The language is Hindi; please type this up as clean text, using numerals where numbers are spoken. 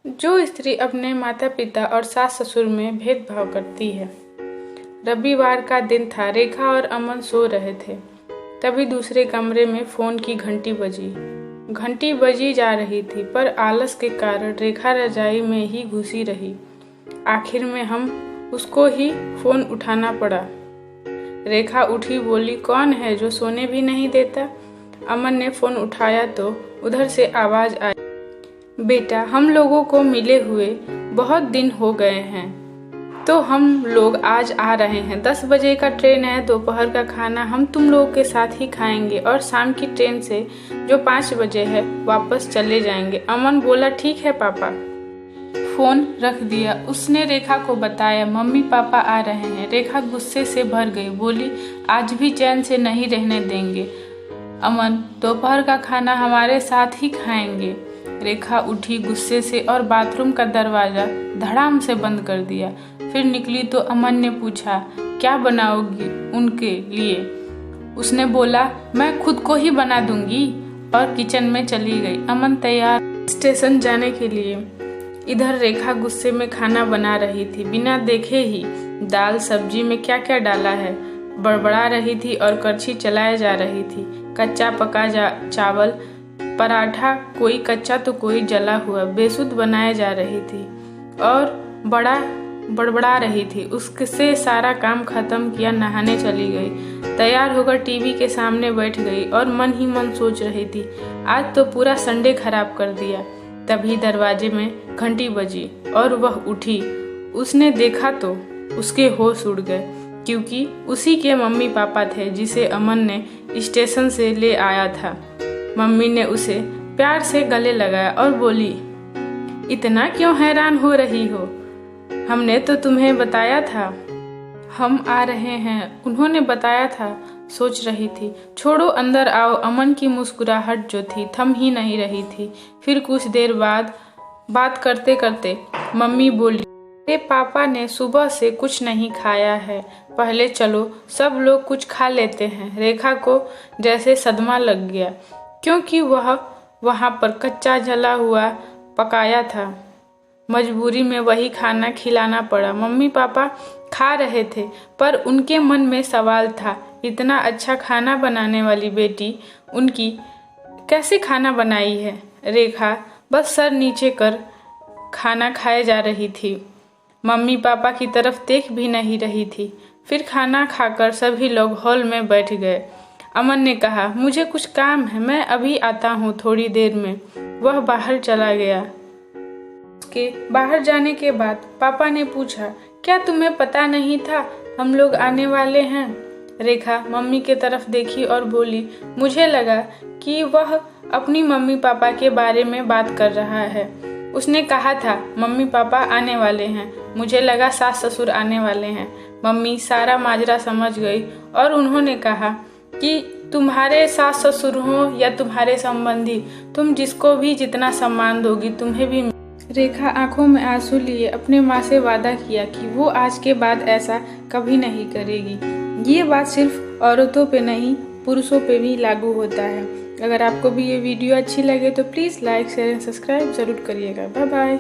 जो स्त्री अपने माता पिता और सास ससुर में भेदभाव करती है। रविवार का दिन था। रेखा और अमन सो रहे थे। तभी दूसरे कमरे में फोन की घंटी बजी। घंटी बजी जा रही थी, पर आलस के कारण रेखा रजाई में ही घुसी रही। आखिर में हम उसको ही फोन उठाना पड़ा। रेखा उठी, बोली, कौन है जो सोने भी नहीं देता? अमन ने फोन उठाया तो उधर से आवाज आई, बेटा, हम लोगों को मिले हुए बहुत दिन हो गए हैं, तो हम लोग आज आ रहे हैं। 10 बजे का ट्रेन है। दोपहर का खाना हम तुम लोगों के साथ ही खाएंगे और शाम की ट्रेन से जो 5 बजे है वापस चले जाएंगे। अमन बोला, ठीक है पापा। फोन रख दिया। उसने रेखा को बताया, मम्मी पापा आ रहे हैं। रेखा गुस्से से भर गई, बोली, आज भी चैन से नहीं रहने देंगे अमन, दोपहर का खाना हमारे साथ ही खाएंगे। रेखा उठी गुस्से से और बाथरूम का दरवाजा धड़ाम से बंद कर दिया। फिर निकली तो अमन ने पूछा, क्या बनाओगी उनके लिए? उसने बोला, मैं खुद को ही बना दूंगी, और किचन में चली गई। अमन तैयार स्टेशन जाने के लिए। इधर रेखा गुस्से में खाना बना रही थी। बिना देखे ही दाल सब्जी में क्या क्या डाला है बड़बड़ा रही थी और करछी चलाए जा रही थी। कच्चा पका चावल, पराठा, कोई कच्चा तो कोई जला हुआ, बेसुध बनाए जा रही थी और बड़बड़ा रही थी। उससे सारा काम खत्म किया, नहाने चली गई। तैयार होकर टीवी के सामने बैठ गई और मन ही मन सोच रही थी, आज तो पूरा संडे खराब कर दिया। तभी दरवाजे में घंटी बजी और वह उठी। उसने देखा तो उसके होश उड़ गए, क्योंकि उसी के मम्मी पापा थे जिसे अमन ने स्टेशन से ले आया था। मम्मी ने उसे प्यार से गले लगाया और बोली, इतना क्यों हैरान हो रही हो? हमने तो तुम्हें बताया था हम आ रहे हैं। उन्होंने बताया था, सोच रही थी। छोड़ो, अंदर आओ। अमन की मुस्कुराहट जो थी थम ही नहीं रही थी। फिर कुछ देर बाद बात करते करते मम्मी बोली, तेरे पापा ने सुबह से कुछ नहीं खाया है, पहले चलो सब लोग कुछ खा लेते हैं। रेखा को जैसे सदमा लग गया, क्योंकि वह वहां पर कच्चा जला हुआ पकाया था। मजबूरी में वही खाना खिलाना पड़ा। मम्मी पापा खा रहे थे, पर उनके मन में सवाल था, इतना अच्छा खाना बनाने वाली बेटी उनकी कैसे खाना बनाई है? रेखा बस सर नीचे कर खाना खाए जा रही थी, मम्मी पापा की तरफ देख भी नहीं रही थी। फिर खाना खाकर सभी लोग हॉल में बैठ गए। अमन ने कहा, मुझे कुछ काम है, मैं अभी आता हूँ थोड़ी देर में। वह बाहर चला गया। उसके बाहर जाने के बाद पापा ने पूछा, क्या तुम्हें पता नहीं था हम लोग आने वाले हैं? रेखा मम्मी के तरफ देखी और बोली, मुझे लगा कि वह अपनी मम्मी पापा के बारे में बात कर रहा है। उसने कहा था मम्मी पापा आने वाले हैं, मुझे लगा सास ससुर आने वाले हैं। मम्मी सारा माजरा समझ गई और उन्होंने कहा कि तुम्हारे सास ससुर हो या तुम्हारे संबंधी, तुम जिसको भी जितना सम्मान दोगी तुम्हें भी। रेखा आंखों में आंसू लिए अपने माँ से वादा किया कि वो आज के बाद ऐसा कभी नहीं करेगी। ये बात सिर्फ औरतों पे नहीं, पुरुषों पे भी लागू होता है। अगर आपको भी ये वीडियो अच्छी लगे तो please like, share and subscribe जरूर करिएगा। Bye bye.